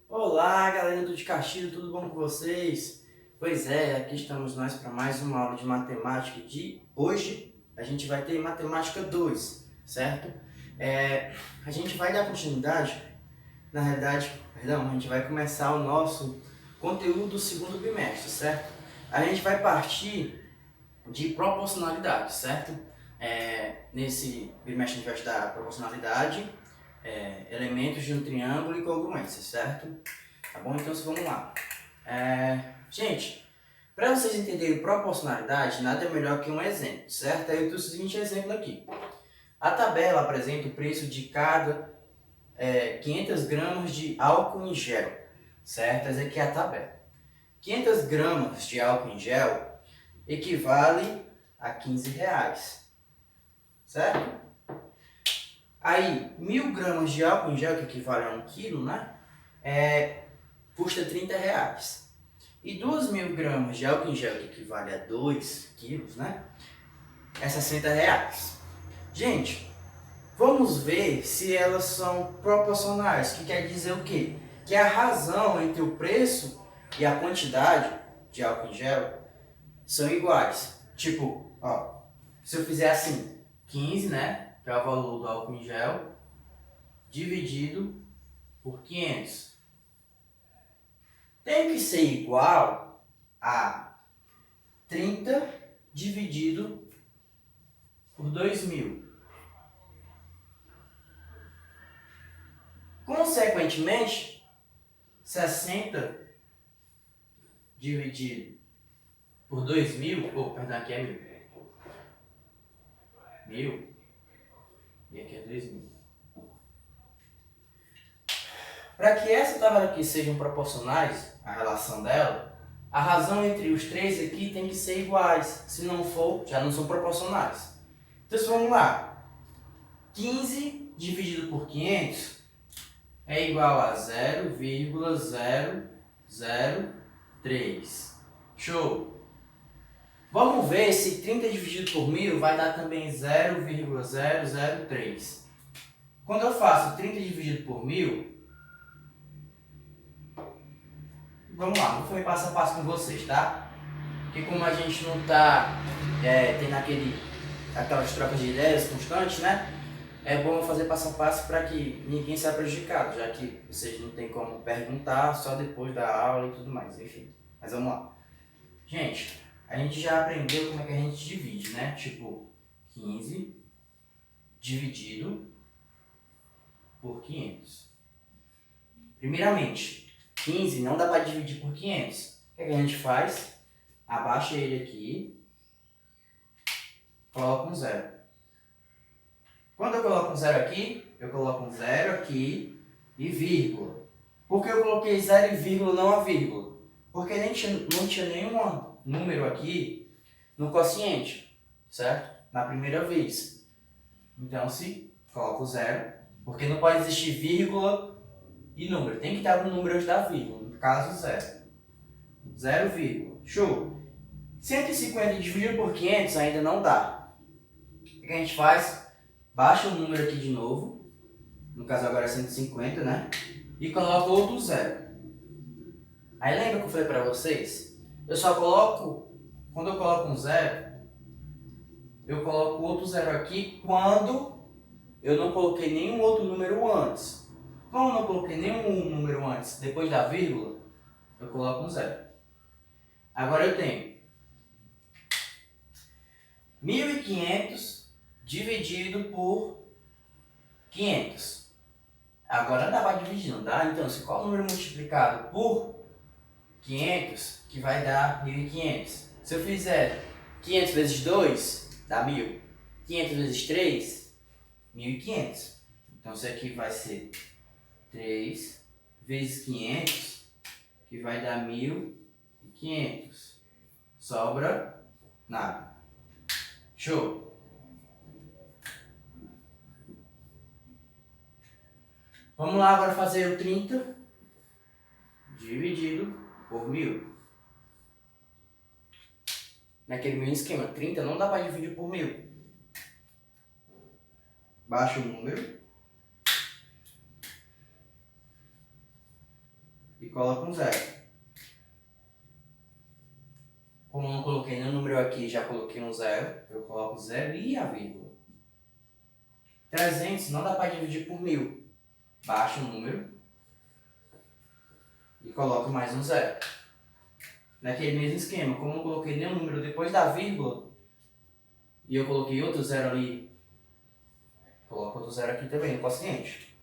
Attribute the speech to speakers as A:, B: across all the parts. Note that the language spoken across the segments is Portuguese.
A: Olá, galera do de Castilho, tudo bom com vocês? Pois é, aqui estamos nós para mais uma aula de matemática de hoje. A gente vai ter matemática 2, certo? A gente vai dar continuidade, na realidade, perdão, a gente vai começar o nosso conteúdo do segundo bimestre, certo? A gente vai partir de proporcionalidade, certo? Nesse bimestre a gente vai estudar proporcionalidade, elementos de um triângulo e congruência, certo? Tá bom? Então vamos lá. Gente, para vocês entenderem proporcionalidade, nada é melhor que um exemplo, certo? Aí eu trouxe o seguinte exemplo aqui. A tabela apresenta o preço de cada 500 gramas de álcool em gel, certo? Essa aqui é a tabela. 500 gramas de álcool em gel equivale a 15 reais, certo? Aí, 1000 gramas de álcool em gel, que equivale a 1 quilo, né? Custa 30 reais. E 2.000 gramas de álcool em gel, que equivale a 2 quilos, né? É 60 reais. Gente, vamos ver se elas são proporcionais, que quer dizer o quê? Que a razão entre o preço e a quantidade de álcool em gel são iguais. Tipo, ó, se eu fizer assim, 15, né, que é o valor do álcool em gel, dividido por 500. Tem que ser igual a 30 dividido por 2.000. Consequentemente, 60 dividido por 2.000, perdão, aqui é 1.000. 1.000 e aqui é 2.000. Para que essa tabela aqui sejam proporcionais, a relação dela, a razão entre os três aqui tem que ser iguais. Se não for, já não são proporcionais. Então, vamos lá. 15 dividido por 500 é igual a 0,003. Show! Vamos ver se 30 dividido por 1.000 vai dar também 0,003. Quando eu faço 30 dividido por 1.000, vamos lá, vou fazer passo a passo com vocês, tá? Porque como a gente não está tendo aquelas trocas de ideias constantes, né? É bom fazer passo a passo para que ninguém seja prejudicado, já que vocês não tem como perguntar só depois da aula e tudo mais, enfim. Mas vamos lá. Gente, a gente já aprendeu como é que a gente divide, né? Tipo, 15 dividido por 500. Primeiramente, 15 não dá para dividir por 500. O que a gente faz? Abaixa ele aqui, coloca um zero. Quando eu coloco um zero aqui, eu coloco um zero aqui e vírgula. Por que eu coloquei zero e vírgula, não a vírgula? Porque não tinha nenhum número aqui no quociente, certo? Na primeira vez. Então, se coloco zero, porque não pode existir vírgula e número. Tem que ter algum número antes da vírgula. No caso, zero. Zero vírgula. Show! 150 dividido por 500 ainda não dá. O que a gente faz? Baixa o número aqui de novo, no caso agora é 150, né? E coloca outro zero. Aí lembra que eu falei para vocês? Eu só coloco, quando eu coloco um zero, eu coloco outro zero aqui quando eu não coloquei nenhum outro número antes. Como eu não coloquei nenhum número antes, depois da vírgula, eu coloco um zero. Agora eu tenho 1.500 dividido por 500. Agora não dá para dividir, não dá? Então, se qual número multiplicado por 500, que vai dar 1.500? Se eu fizer 500 vezes 2, dá 1.000. 500 vezes 3, 1.500. Então, isso aqui vai ser 3 vezes 500, que vai dar 1.500. Sobra nada. Show! Vamos lá agora fazer o 30 dividido por 1.000. naquele mesmo esquema. 30 não dá para dividir por 1000. Baixa o número e coloca um 0. Como eu não coloquei nenhum número aqui, já coloquei um 0, eu coloco 0 e a vírgula. 300 não dá para dividir por 1000. Baixa o número e coloco mais um 0. Naquele mesmo esquema, como eu não coloquei nenhum número depois da vírgula e eu coloquei outro 0 ali, coloco outro 0 aqui também no quociente.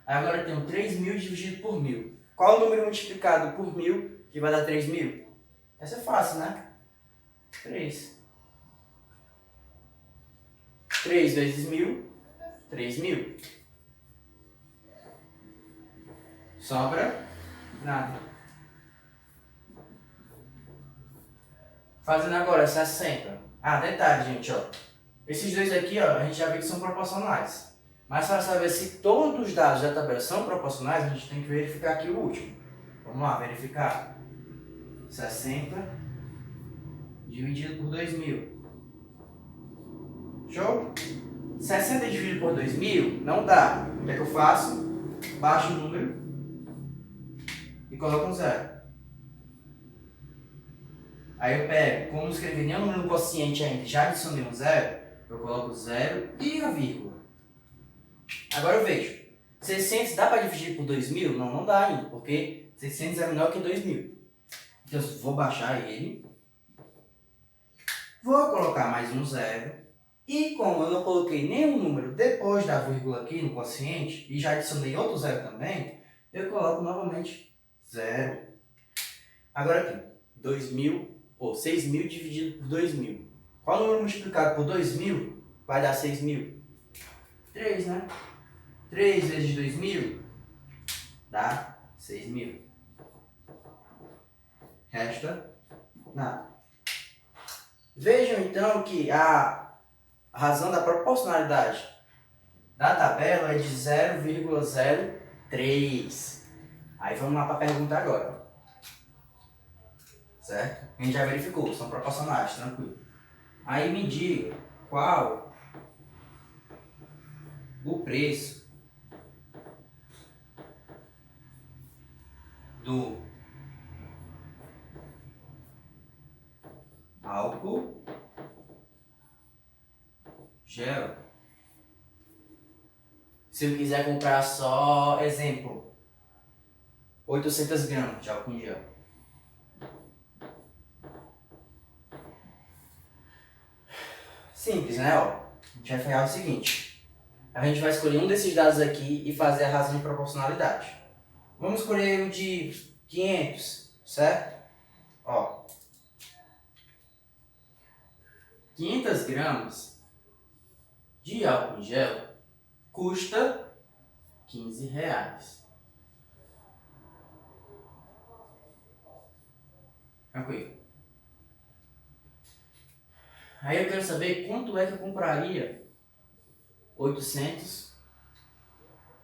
A: Agora eu tenho 3.000 dividido por 1000. Qual o número multiplicado por 1000 que vai dar 3.000? Essa é fácil, né? 3. 3 vezes 1000, 3.000. Sobra nada. Fazendo agora 60. Ah, detalhe, gente, ó. Esses dois aqui, ó, a gente já viu que são proporcionais. Mas para saber se todos os dados da tabela são proporcionais, a gente tem que verificar aqui o último. Vamos lá, verificar. 60 dividido por 2.000. Show? 60 dividido por 2.000 não dá. O que é que eu faço? Baixo o número e coloco um 0. Aí eu pego, como não escrevi nenhum número no quociente ainda, já adicionei um 0, eu coloco 0 e a vírgula. Agora eu vejo, 600 dá para dividir por 2.000? Não, não dá ainda, porque 600 é menor que 2.000. Então eu vou baixar ele, vou colocar mais um 0, e como eu não coloquei nenhum número depois da vírgula aqui no quociente, e já adicionei outro 0 também, eu coloco novamente 0. Agora aqui, 2.000, ou 6.000 dividido por 2.000. Qual o número multiplicado por 2.000 vai dar 6.000? 3, né? 3 vezes 2.000 dá 6.000. Resta nada. Vejam então que a razão da proporcionalidade da tabela é de 0,03. Aí vamos lá para a pergunta agora. Certo? A gente já verificou, são proporcionais, tranquilo. Aí me diga qual o preço do álcool gel. Se eu quiser comprar só, exemplo, 800 gramas de álcool em gel. Simples, né? Ó, a gente vai fazer o seguinte. A gente vai escolher um desses dados aqui e fazer a razão de proporcionalidade. Vamos escolher o de 500, certo? Ó, 500 gramas de álcool em gel custa 15 reais. Tranquilo. Aí eu quero saber quanto é que eu compraria 800.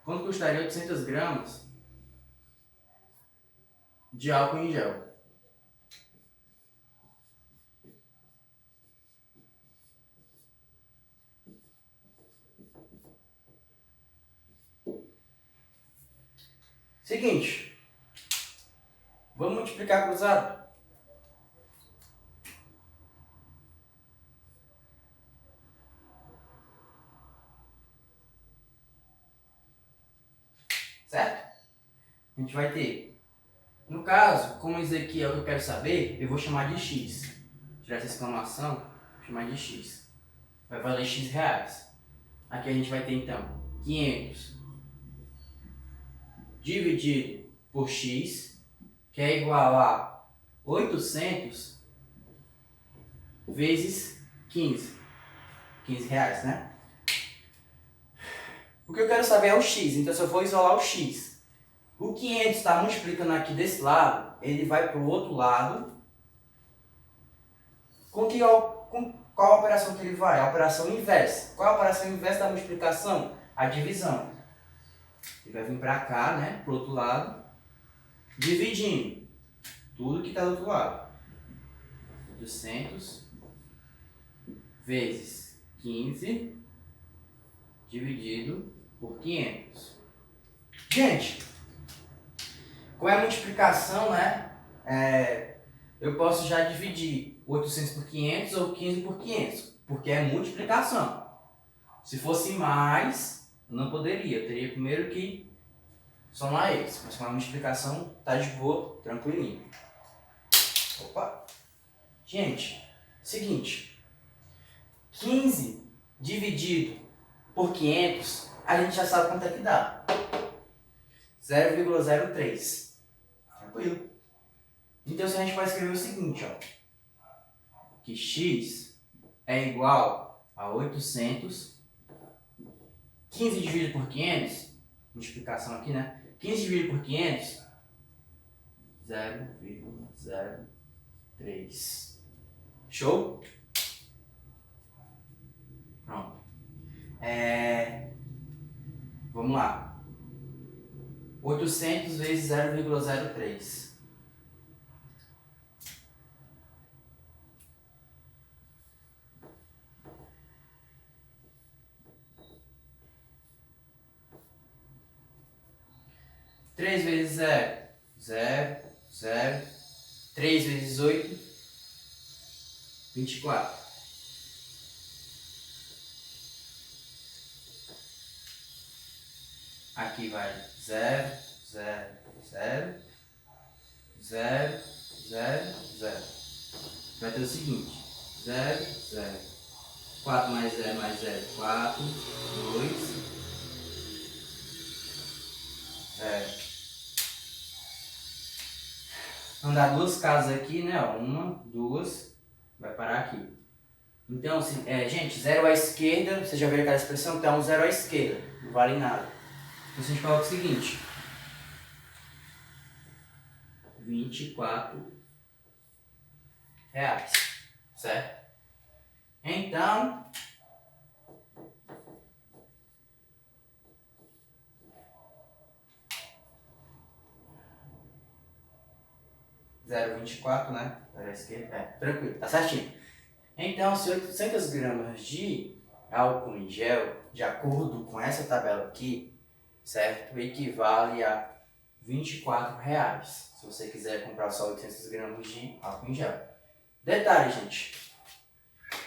A: Quanto custaria 800 gramas de álcool em gel? Seguinte, vamos multiplicar cruzado. Certo? A gente vai ter, no caso, como isso aqui é o que eu quero saber, eu vou chamar de x. Tirar essa exclamação, vou chamar de x. Vai valer x reais. Aqui a gente vai ter então 500 dividido por x, que é igual a 800 vezes 15. 15 reais, né? O que eu quero saber é o x, então se eu for isolar o x, o 500 está multiplicando aqui desse lado, ele vai para o outro lado. Com qual a operação que ele vai? A operação inversa. Qual a operação inversa da multiplicação? A divisão. Ele vai vir para cá, né? Para o outro lado, dividindo tudo que está do outro lado. 800 vezes 15 dividido por 500. Gente, com a multiplicação, né? Eu posso já dividir 800 por 500 ou 15 por 500, porque é multiplicação. Se fosse mais, não poderia. Eu teria primeiro que somar eles. Mas com a multiplicação, tá de boa, tranquilinho. Opa! Gente, seguinte. 15 dividido por 500, a gente já sabe quanto é que dá. 0,03. Tranquilo. Então, se a gente vai escrever o seguinte, ó, que x é igual a 800, 15 dividido por 500, multiplicação aqui, né? 15 dividido por 500, 0,03. Show? Pronto. Vamos lá. 800 vezes 0,03. Três vezes 0, 0, 0. 3 vezes 8, 24. Aqui vai 0, 0, 0, 0, 0, 0. Vai ter o seguinte: 0, 0. 4 mais 0 mais 0, 4, 2, 0. Andar duas casas aqui, né? Uma, duas, vai parar aqui. Então, gente, 0 à esquerda, você já viu aquela expressão? Então, 0 à esquerda, não vale nada. Então, a gente coloca o seguinte: 24 reais, certo? Então, zero 24, né? Para a esquerda, tranquilo, tá certinho. Então, se 800 gramas de álcool em gel, de acordo com essa tabela aqui, certo? Equivale a 24 reais. Se você quiser comprar só 800 gramas de álcool em gel. Detalhe, gente.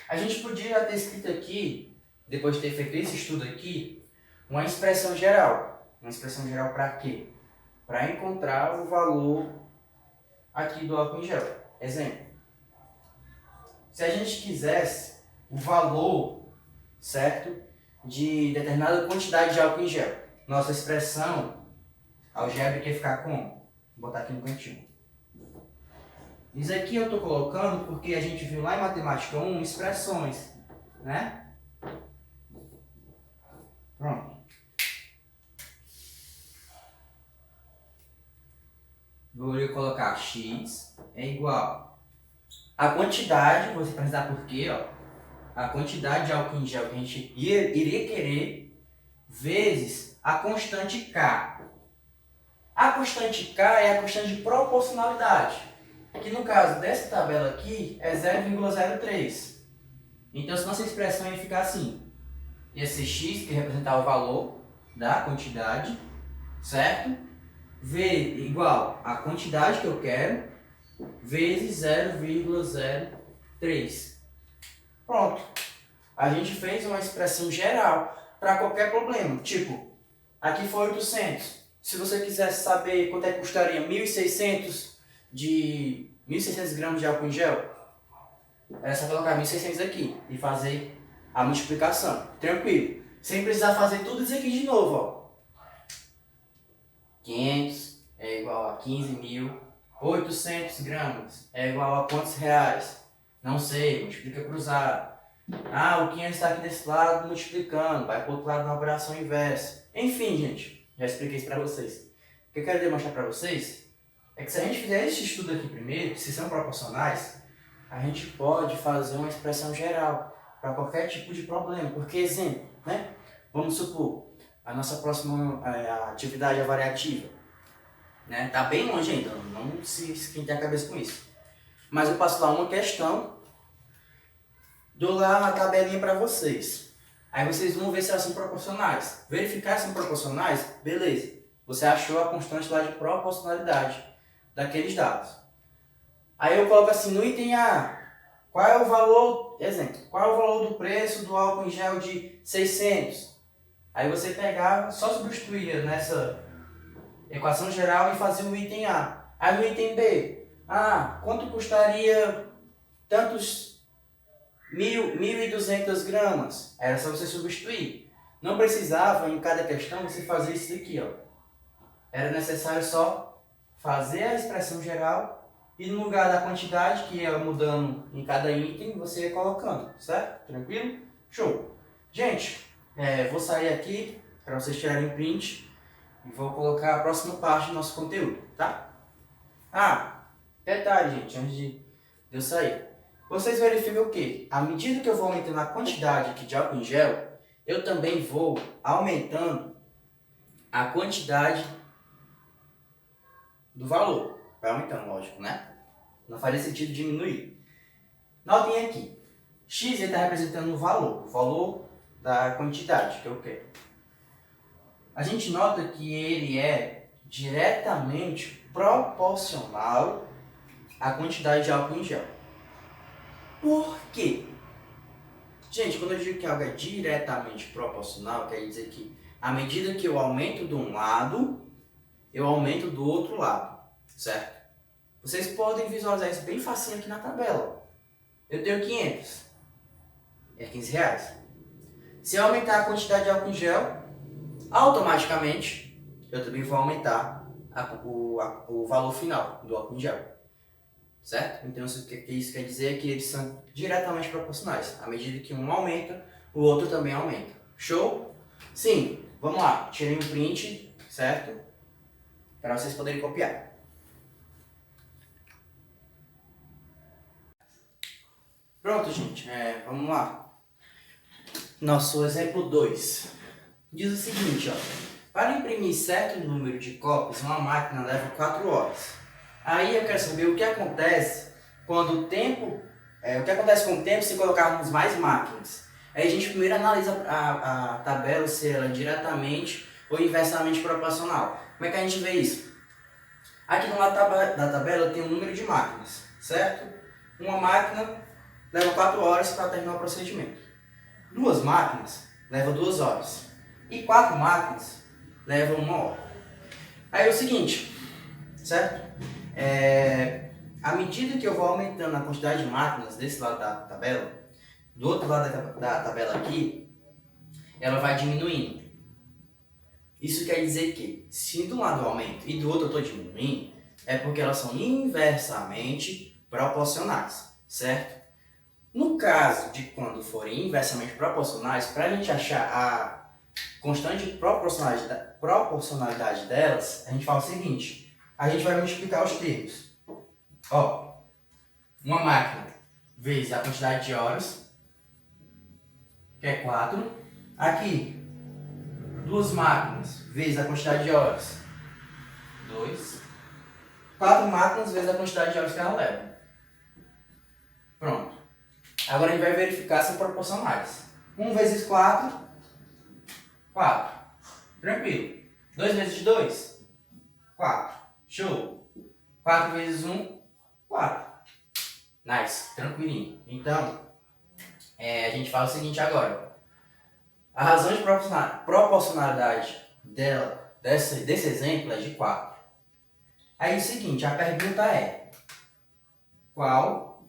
A: A gente podia ter escrito aqui, depois de ter feito esse estudo aqui, uma expressão geral. Uma expressão geral para quê? Para encontrar o valor aqui do álcool em gel. Exemplo. Se a gente quisesse o valor, certo, de determinada quantidade de álcool em gel, nossa expressão algébrica ia ficar como? Vou botar aqui no cantinho. Isso aqui eu estou colocando porque a gente viu lá em Matemática 1 expressões, né? Pronto. Vou colocar x é igual a quantidade, vou precisar por quê, ó? A quantidade de álcool em gel que a gente iria querer vezes a constante K. A constante K é a constante de proporcionalidade, que no caso dessa tabela aqui é 0,03. Então, se nossa expressão ia ficar assim, ia ser x, que representar o valor da quantidade, certo? V igual a quantidade que eu quero, vezes 0,03. Pronto. A gente fez uma expressão geral para qualquer problema. Tipo, aqui foi 800. Se você quisesse saber quanto é que custaria 1.600 gramas de álcool em gel, era só colocar 1.600 aqui e fazer a multiplicação. Tranquilo. Sem precisar fazer tudo isso aqui de novo, ó. 500 é igual a 15.000. 800 gramas é igual a quantos reais? Não sei, multiplica cruzado. O 500 está aqui desse lado multiplicando, vai para o outro lado na operação inversa. Enfim, gente, já expliquei isso para vocês. O que eu quero demonstrar para vocês é que se a gente fizer esse estudo aqui primeiro, se são proporcionais, a gente pode fazer uma expressão geral para qualquer tipo de problema. Porque, exemplo, né? Vamos supor, a nossa próxima atividade é variativa. Né? Tá bem longe ainda, não se esquente a cabeça com isso. Mas eu passo lá uma questão, dou lá uma tabelinha para vocês. Aí vocês vão ver se elas são proporcionais. Verificar se são proporcionais, beleza. Você achou a constante lá de proporcionalidade daqueles dados. Aí eu coloco assim, no item A, qual é o valor, exemplo, qual é o valor do preço do álcool em gel de 600? Aí você pegava, só substituía nessa equação geral e fazia o item A. Aí no item B, quanto custaria tantos 1.200 gramas? Era só você substituir. Não precisava, em cada questão, você fazer isso aqui, ó. Era necessário só fazer a expressão geral e no lugar da quantidade que ia mudando em cada item, você ia colocando, certo? Tranquilo? Show! Gente, vou sair aqui para vocês tirarem print e vou colocar a próxima parte do nosso conteúdo, tá? Detalhe, gente, antes de eu sair. Vocês verificam o quê? À medida que eu vou aumentando a quantidade aqui de álcool em gel, eu também vou aumentando a quantidade do valor. Vai aumentando, lógico, né? Não faria sentido diminuir. Notem aqui. X está representando o valor da quantidade que eu quero. A gente nota que ele é diretamente proporcional à quantidade de álcool em gel. Por quê? Gente, quando eu digo que algo é diretamente proporcional, quer dizer que à medida que eu aumento de um lado, eu aumento do outro lado, certo? Vocês podem visualizar isso bem facinho aqui na tabela. Eu tenho 500, é 15 reais. Se eu aumentar a quantidade de álcool em gel, automaticamente eu também vou aumentar o valor final do álcool em gel, certo? Então isso quer dizer que eles são diretamente proporcionais. À medida que um aumenta, o outro também aumenta. Show? Sim, vamos lá. Tirei um print, certo? Para vocês poderem copiar. Pronto, gente, vamos lá. Nosso exemplo 2 diz o seguinte, para imprimir certo número de cópias, uma máquina leva 4 horas. Aí eu quero saber o que acontece quando o tempo, o que acontece com o tempo se colocarmos mais máquinas. Aí a gente primeiro analisa a tabela se ela é diretamente ou inversamente proporcional. Como é que a gente vê isso? Aqui no lado da tabela tem um número de máquinas, certo? Uma máquina leva 4 horas para terminar o procedimento. 2 máquinas levam 2 horas. E 4 máquinas levam 1 hora. Aí é o seguinte, certo? À medida que eu vou aumentando a quantidade de máquinas desse lado da tabela, do outro lado da tabela aqui, ela vai diminuindo. Isso quer dizer que, se de um lado eu aumento e do outro eu estou diminuindo, é porque elas são inversamente proporcionais, certo? No caso de quando forem inversamente proporcionais, para a gente achar a constante de proporcionalidade delas, a gente fala o seguinte, a gente vai multiplicar os termos. Uma máquina vezes a quantidade de horas, que é 4. Aqui, 2 máquinas vezes a quantidade de horas, 2. 4 máquinas vezes a quantidade de horas que ela leva. Pronto. Agora a gente vai verificar se são proporcionais. 1 vezes 4, 4. Tranquilo. 2 vezes 2, 4. Show. 4 vezes 1, 4. Nice. Tranquilinho. Então, a gente fala o seguinte agora. A razão de proporcionalidade desse exemplo é de 4. Aí o seguinte, a pergunta é: qual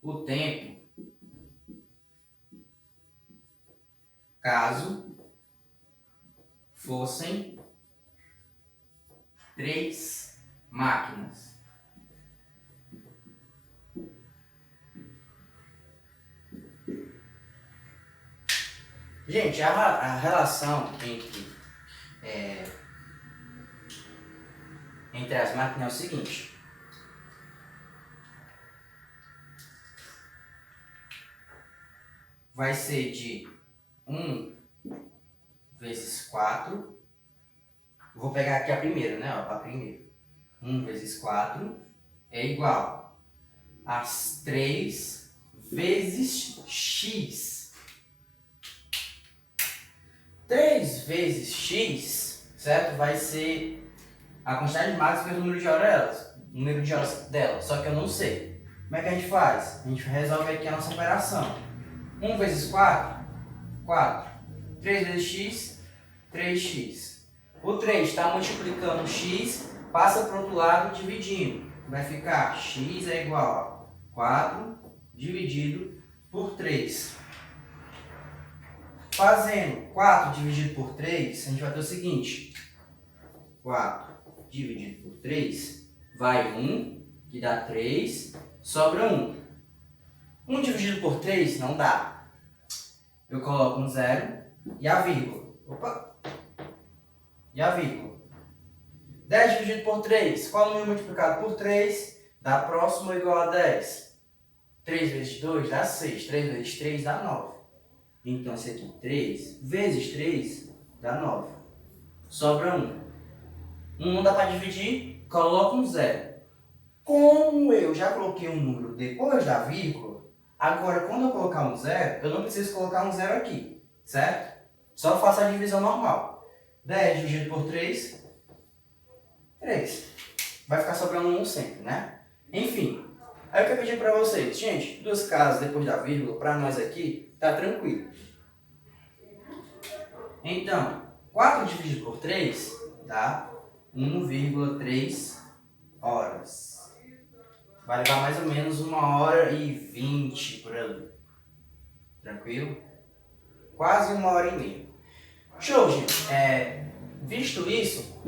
A: o tempo caso fossem 3 máquinas? Gente, a relação entre as máquinas é o seguinte. Vai ser de 1 vezes 4. Vou pegar aqui a primeira, né? A primeira. 1 vezes 4 é igual a 3 vezes x. 3 vezes x, certo? Vai ser a quantidade máxima do número de horas dela, só que eu não sei. Como é que a gente faz? A gente resolve aqui a nossa operação. 1 vezes 4, 4. 3 vezes x, 3x. O 3 está multiplicando x, passa para o outro lado dividindo. Vai ficar x é igual a 4 dividido por 3. Fazendo 4 dividido por 3, a gente vai ter o seguinte. 4 dividido por 3, vai 1, que dá 3, sobra 1. 1 dividido por 3 não dá. Eu coloco um 0 e a vírgula. Opa! E a vírgula. 10 dividido por 3, qual o número multiplicado por 3? Dá próximo ou igual a 10. 3 vezes 2 dá 6, 3 vezes 3 dá 9. Então, esse aqui, 3 vezes 3 dá 9. Sobra 1. 1 não dá para dividir, coloca um 0. Como eu já coloquei um número depois da vírgula, agora quando eu colocar um 0, eu não preciso colocar um 0 aqui, certo? Só faço a divisão normal. 10 dividido por 3, 3. Vai ficar sobrando 1 sempre, né? Enfim, aí o que eu pedi para vocês? Gente, duas casas depois da vírgula, para nós aqui, tá tranquilo. Então, 4 dividido por 3 dá 1,3 horas. Vai levar mais ou menos 1h20 por ali. Tranquilo? Quase 1h30. Show, gente. Visto isso,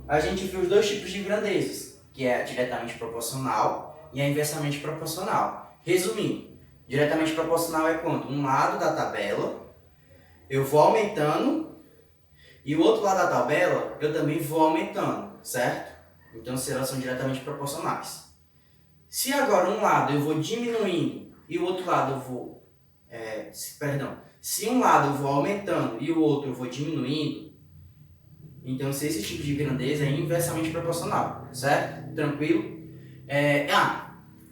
A: a gente viu os dois tipos de grandezas, que é a diretamente proporcional e a inversamente proporcional. Resumindo, diretamente proporcional é quando um lado da tabela eu vou aumentando e o outro lado da tabela eu também vou aumentando, certo? Então, elas são diretamente proporcionais. Se agora um lado eu vou diminuindo e o outro lado eu vou... se um lado eu vou aumentando e o outro eu vou diminuindo, então esse tipo de grandeza é inversamente proporcional, certo? Tranquilo?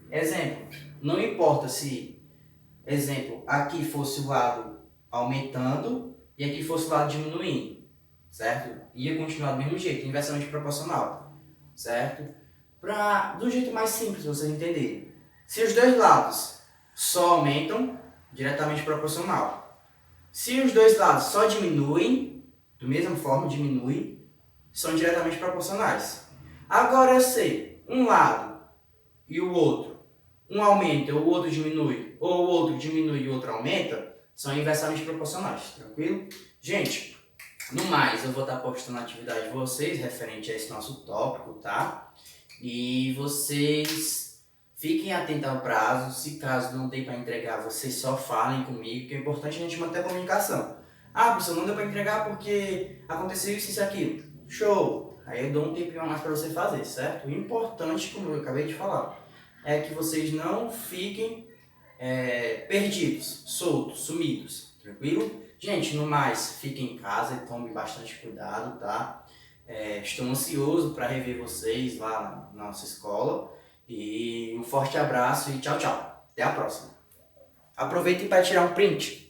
A: Exemplo. Não importa se, exemplo, aqui fosse o lado aumentando e aqui fosse o lado diminuindo, certo? Ia continuar do mesmo jeito, inversamente proporcional, certo? Do jeito mais simples, vocês entenderem. Se os dois lados só aumentam, diretamente proporcional. Se os dois lados só diminuem, da mesma forma diminuem, são diretamente proporcionais. Agora eu sei, um lado e o outro, um aumenta, o outro diminui, ou o outro diminui e o outro aumenta, são inversamente proporcionais, tranquilo? Gente, no mais, eu vou estar postando a atividade de vocês referente a esse nosso tópico, tá? E vocês fiquem atentos ao prazo. Se caso não dê para entregar, vocês só falem comigo, que é importante a gente manter a comunicação. Professor, não deu para entregar porque aconteceu isso e aquilo. Show! Aí eu dou um tempinho a mais para você fazer, certo? O importante, como eu acabei de falar, é que vocês não fiquem perdidos, soltos, sumidos, tranquilo? Gente, no mais, fiquem em casa e tomem bastante cuidado, tá? Estou ansioso para rever vocês lá na nossa escola. E um forte abraço e tchau, tchau. Até a próxima. Aproveitem para tirar um print.